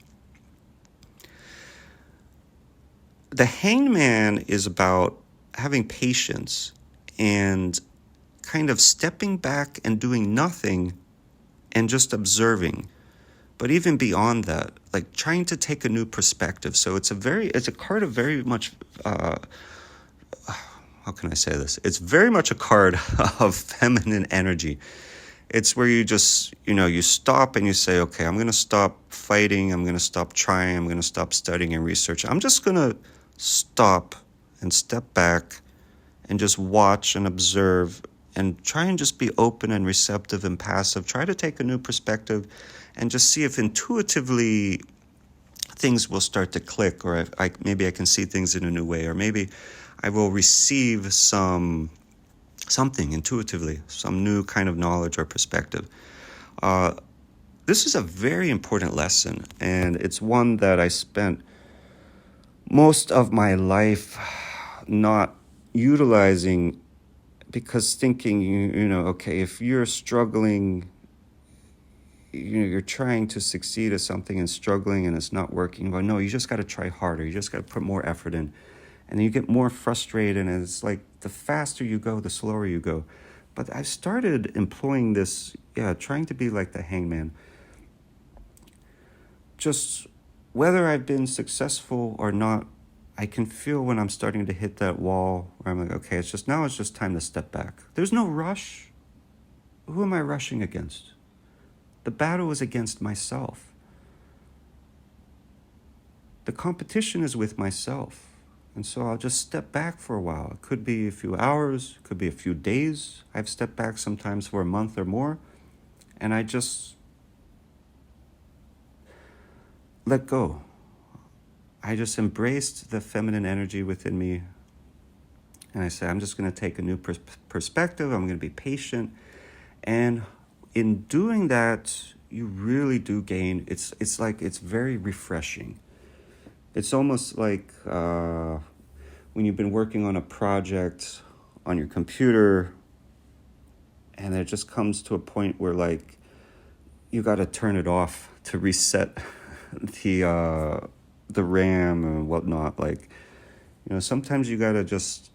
[SPEAKER 1] The Hanged Man is about having patience and kind of stepping back and doing nothing and just observing. But even beyond that, like trying to take a new perspective. So it's a card of very much, how can I say this? It's very much a card of feminine energy. It's where you just, you stop and you say, okay, I'm going to stop fighting. I'm going to stop trying. I'm going to stop studying and researching. I'm just going to stop and step back and just watch and observe and try and just be open and receptive and passive. Try to take a new perspective and just see if intuitively things will start to click, or maybe I can see things in a new way, or maybe I will receive something intuitively, some new kind of knowledge or perspective. This is a very important lesson, and it's one that I spent most of my life not utilizing, because thinking, okay, if you're struggling, you're trying to succeed at something and struggling and it's not working. Well, no, you just got to try harder. You just got to put more effort in. And then you get more frustrated, and it's like the faster you go, the slower you go. But I started employing this, trying to be like the hangman. Just whether I've been successful or not, I can feel when I'm starting to hit that wall where I'm like, okay, it's just time to step back. There's no rush. Who am I rushing against? The battle is against myself. The competition is with myself. And so I'll just step back for a while. It could be a few hours, it could be a few days. I've stepped back sometimes for a month or more. And I just let go. I just embraced the feminine energy within me. And I said, I'm just going to take a new perspective. I'm going to be patient. And in doing that, you really do gain. It's very refreshing. It's almost like when you've been working on a project on your computer, and it just comes to a point where like you got to turn it off to reset the RAM and whatnot. Like, sometimes you got to just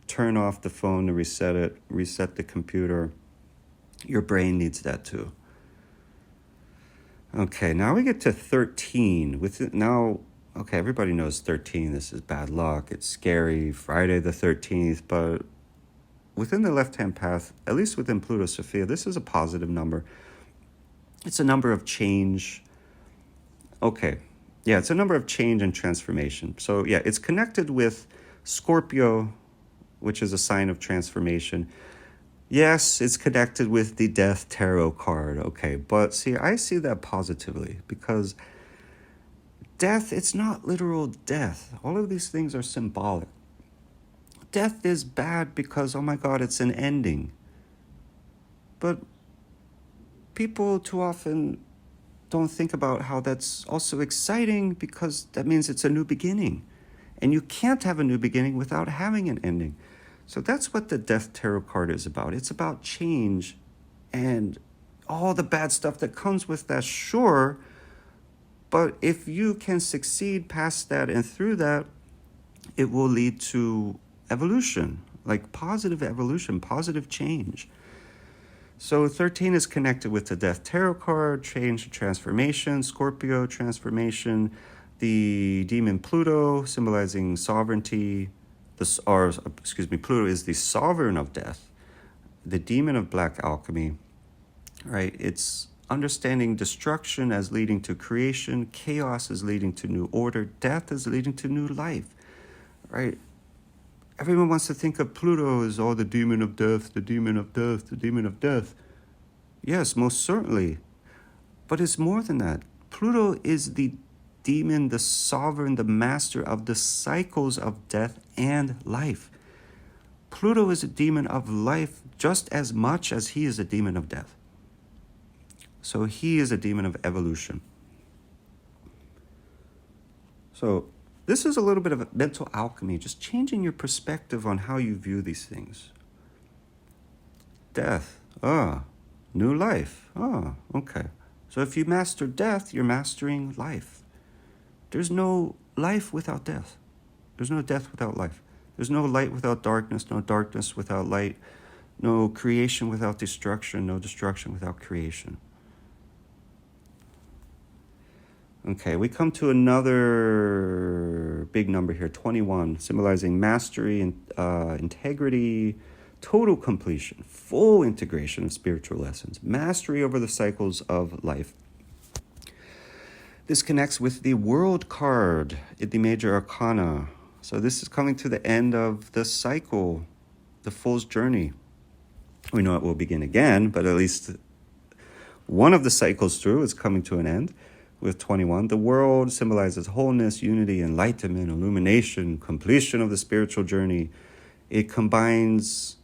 [SPEAKER 1] turn off the phone to reset the computer. Your brain needs that too. Okay, now we get to 13. Okay, everybody knows 13. This is bad luck. It's scary. Friday the 13th. But within the left-hand path, at least within Plutosophia, this is a positive number. It's a number of change. Okay. Yeah, it's a number of change and transformation. So yeah, it's connected with Scorpio, which is a sign of transformation. Yes, it's connected with the Death Tarot card. Okay, but see, I see that positively, because death, it's not literal death. All of these things are symbolic. Death is bad because, oh my God, it's an ending. But people too often don't think about how that's also exciting, because that means it's a new beginning. And you can't have a new beginning without having an ending. So that's what the Death Tarot card is about. It's about change and all the bad stuff that comes with that, sure. But if you can succeed past that and through that, it will lead to evolution, like positive evolution, positive change. So 13 is connected with the Death Tarot card, change, transformation, Scorpio, transformation, the demon Pluto, symbolizing sovereignty. Pluto is the sovereign of death. the demon of black alchemy, right? It's understanding destruction as leading to creation, chaos is leading to new order, death is leading to new life, right? Everyone wants to think of Pluto as, the demon of death, the demon of death, the demon of death. Yes, most certainly. But it's more than that. Pluto is the demon, the sovereign, the master of the cycles of death and life. Pluto is a demon of life just as much as he is a demon of death. So he is a demon of evolution. So this is a little bit of a mental alchemy, just changing your perspective on how you view these things. Death, new life, okay. So if you master death, you're mastering life. There's no life without death. There's no death without life. There's no light without darkness, no darkness without light, no creation without destruction, no destruction without creation. Okay, we come to another big number here, 21, symbolizing mastery and integrity, total completion, full integration of spiritual lessons, mastery over the cycles of life. This connects with the World card in the Major Arcana. So this is coming to the end of the cycle, the Fool's journey. We know it will begin again, but at least one of the cycles through is coming to an end with 21. The World symbolizes wholeness, unity, enlightenment, illumination, completion of the spiritual journey. It combines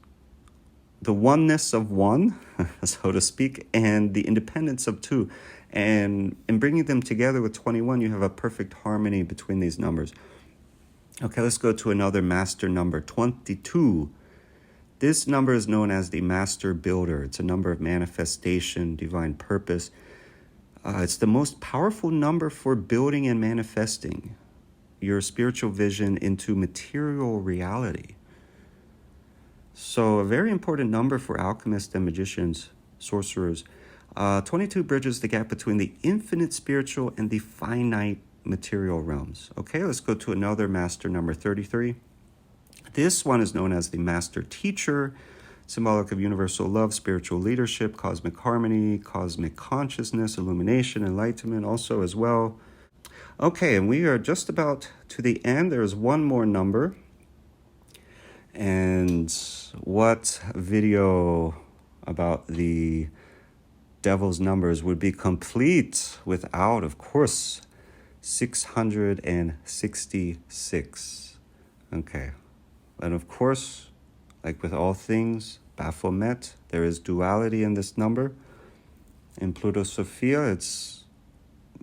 [SPEAKER 1] the oneness of one, so to speak, and the independence of two. And in bringing them together with 21, you have a perfect harmony between these numbers. Okay, let's go to another master number, 22. This number is known as the Master Builder. It's a number of manifestation, divine purpose. It's the most powerful number for building and manifesting your spiritual vision into material reality. So a very important number for alchemists and magicians, sorcerers. 22 bridges the gap between the infinite spiritual and the finite material realms. Okay, let's go to another master number, 33. This one is known as the Master Teacher, symbolic of universal love, spiritual leadership, cosmic harmony, cosmic consciousness, illumination, enlightenment also as well. Okay, and we are just about to the end. There's one more number. And what video about the devil's numbers would be complete without, of course, 666. Okay. And of course, like with all things, Baphomet, there is duality in this number. In Plutosophia, it's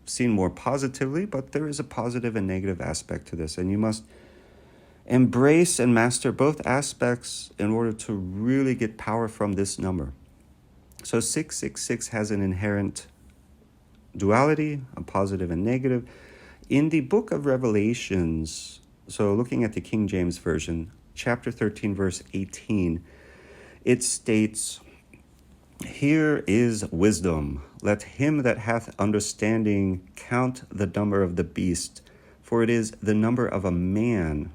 [SPEAKER 1] seen more positively, but there is a positive and negative aspect to this. And you must embrace and master both aspects in order to really get power from this number. So 666 has an inherent duality, a positive and negative. In the book of Revelations, so looking at the King James Version, chapter 13, verse 18, it states, "Here is wisdom. Let him that hath understanding count the number of the beast, for it is the number of a man,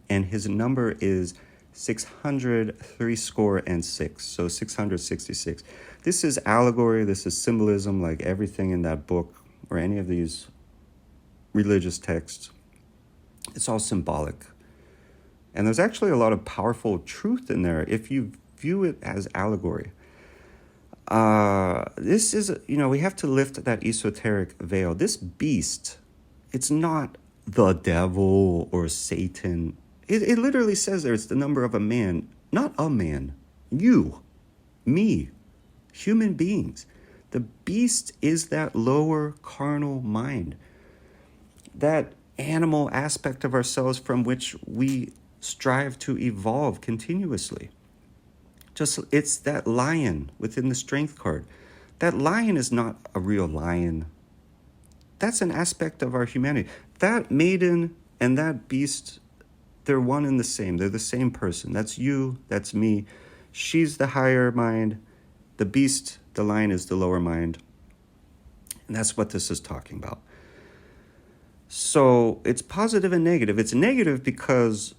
[SPEAKER 1] and his number is 666, so 666. This is allegory, this is symbolism, like everything in that book or any of these religious texts. It's all symbolic. And there's actually a lot of powerful truth in there if you view it as allegory. This is, we have to lift that esoteric veil. This beast, it's not the devil or Satan. It literally says there it's the number of a man, not a man, you, me, human beings. The beast is that lower carnal mind, that animal aspect of ourselves from which we strive to evolve continuously. It's that lion within the strength card. That lion is not a real lion. That's an aspect of our humanity. That maiden and that beast, they're one and the same. They're the same person. That's you, that's me. She's the higher mind. The beast, the lion, is the lower mind. And that's what this is talking about. So it's positive and negative. It's negative because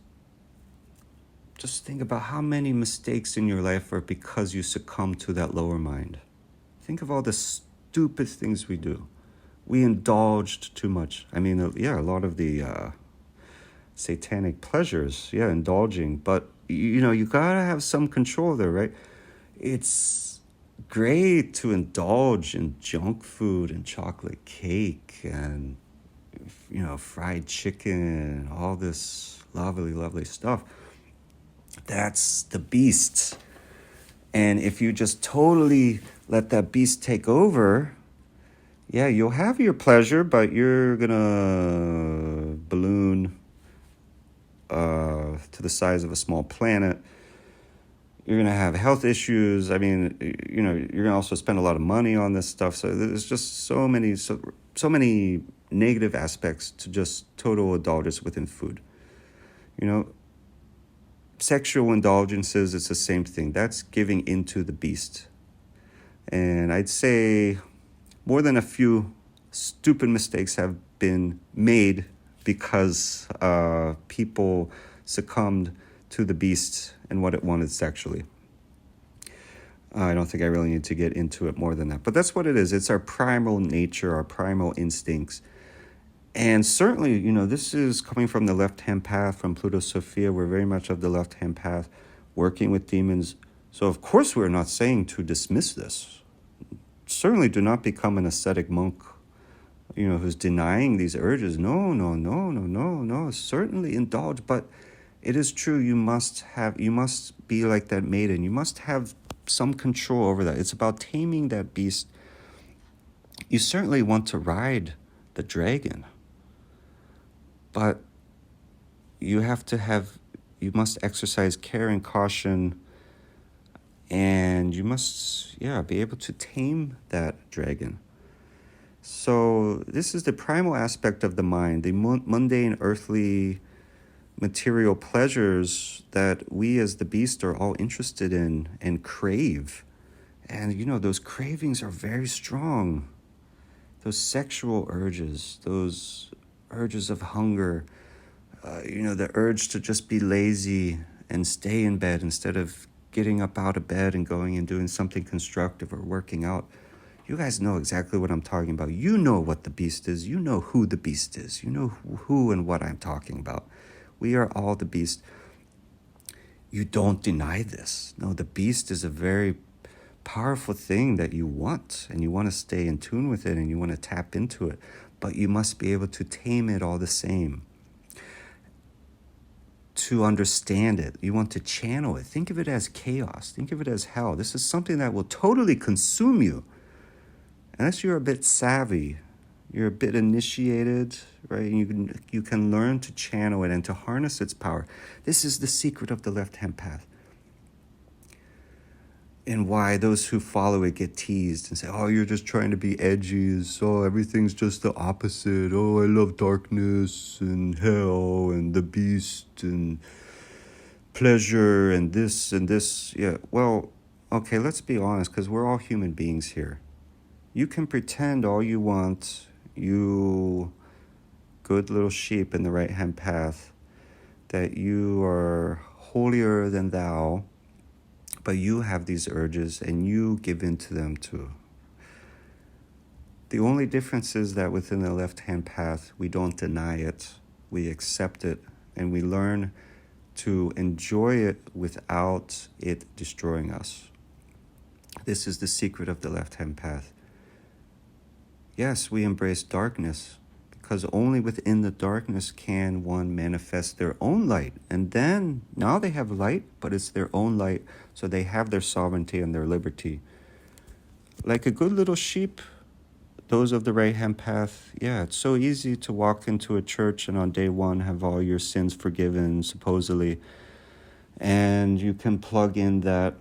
[SPEAKER 1] Just think about how many mistakes in your life are because you succumb to that lower mind. Think of all the stupid things we do. We indulged too much. I mean, a lot of the satanic pleasures, indulging. But, you gotta have some control there, right? It's great to indulge in junk food and chocolate cake and, fried chicken and all this lovely, lovely stuff. That's the beast. And if you just totally let that beast take over, you'll have your pleasure, but you're going to balloon to the size of a small planet. You're going to have health issues. I mean, you're going to also spend a lot of money on this stuff. So there's just so many negative aspects to just total indulgence within food. Sexual indulgences, it's the same thing. That's giving into the beast. And I'd say more than a few stupid mistakes have been made because people succumbed to the beast and what it wanted sexually. I don't think I really need to get into it more than that. But that's what it is. It's our primal nature, our primal instincts. And certainly, this is coming from the left-hand path, from Plutosophia. We're very much of the left-hand path, working with demons. So, of course, we're not saying to dismiss this. Certainly do not become an ascetic monk, who's denying these urges. No. Certainly indulge, but it is true. You must be like that maiden. You must have some control over that. It's about taming that beast. You certainly want to ride the dragon, but you must exercise care and caution, and you must, be able to tame that dragon. So this is the primal aspect of the mind, the mundane, earthly, material pleasures that we as the beast are all interested in and crave. And, those cravings are very strong. Those sexual urges, those urges of hunger, the urge to just be lazy and stay in bed instead of getting up out of bed and going and doing something constructive or working out. You guys know exactly what I'm talking about. You know what the beast is. You know who the beast is. You know who and what I'm talking about. We are all the beast. You don't deny this. No, the beast is a very powerful thing that you want, and you want to stay in tune with it, and you want to tap into it, but you must be able to tame it all the same. To understand it, you want to channel it. Think of it as chaos. Think of it as hell. This is something that will totally consume you. Unless you're a bit savvy, you're a bit initiated, right? And you can learn to channel it and to harness its power. This is the secret of the left-hand path. And why those who follow it get teased and say, oh, you're just trying to be edgy. So everything's just the opposite. Oh, I love darkness and hell and the beast and pleasure and this and this. Yeah, well, okay, let's be honest, because we're all human beings here. You can pretend all you want, you good little sheep in the right-hand path, that you are holier than thou, but you have these urges and you give in to them too. The only difference is that within the left-hand path, we don't deny it, we accept it, and we learn to enjoy it without it destroying us. This is the secret of the left-hand path. Yes, we embrace darkness, because only within the darkness can one manifest their own light. And then, now they have light, but it's their own light, so they have their sovereignty and their liberty. Like a good little sheep, those of the right-hand path, it's so easy to walk into a church and on day one have all your sins forgiven, supposedly. And you can plug in that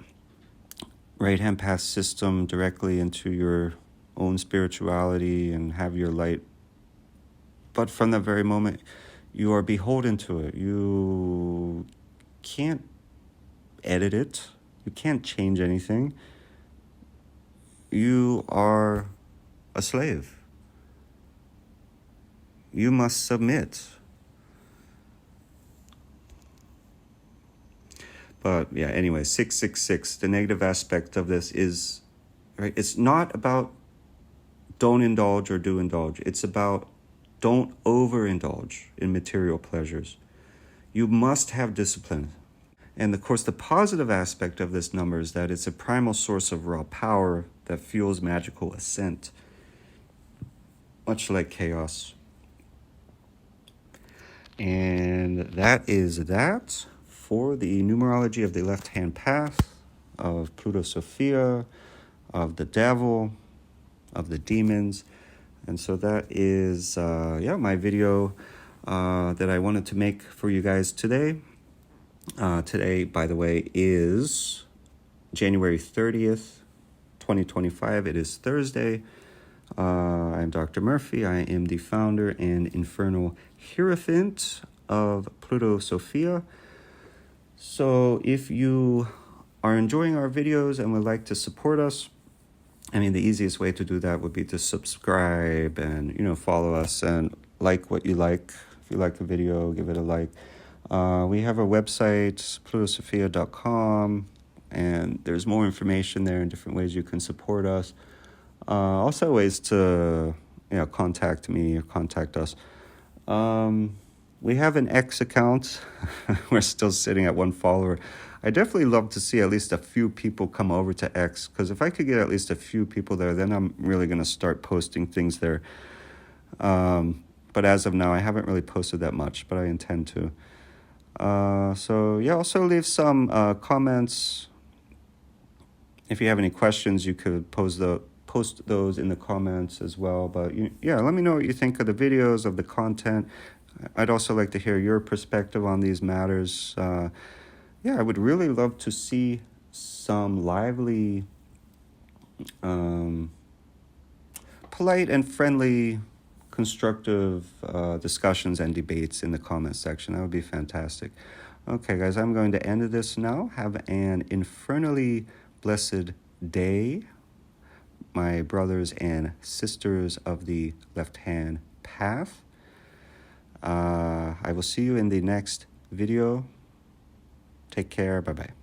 [SPEAKER 1] right-hand path system directly into your own spirituality and have your light. But from the very moment you are beholden to it, you can't edit it. You can't change anything. You are a slave. You must submit. But yeah, anyway, 666, the negative aspect of this is, right, it's not about don't indulge or do indulge. It's about don't overindulge in material pleasures. You must have discipline. And of course, the positive aspect of this number is that it's a primal source of raw power that fuels magical ascent, much like chaos. And that is that for the numerology of the left-hand path, of Plutosophia, of the devil, of the demons. And so that is, my video that I wanted to make for you guys today. Today, by the way, is January 30th, 2025. It is Thursday. I'm Dr. Murphy. I am the founder and Infernal Hierophant of Plutosophia. So if you are enjoying our videos and would like to support us, I mean, the easiest way to do that would be to subscribe and, follow us and like what you like. If you like the video, give it a like. We have our website, Plutosophia.com, and there's more information there and different ways you can support us. Also ways to, contact me or contact us. We have an X account. We're still sitting at 1 follower. I definitely love to see at least a few people come over to X, because if I could get at least a few people there, then I'm really going to start posting things there. But as of now, I haven't really posted that much, but I intend to. Also leave some comments. If you have any questions, you could post those in the comments as well. But let me know what you think of the videos, of the content. I'd also like to hear your perspective on these matters. I would really love to see some lively, polite and friendly, constructive discussions and debates in the comments section. That would be fantastic. Okay, guys, I'm going to end this now. Have an infernally blessed day, my brothers and sisters of the left-hand path. I will see you in the next video. Take care. Bye-bye.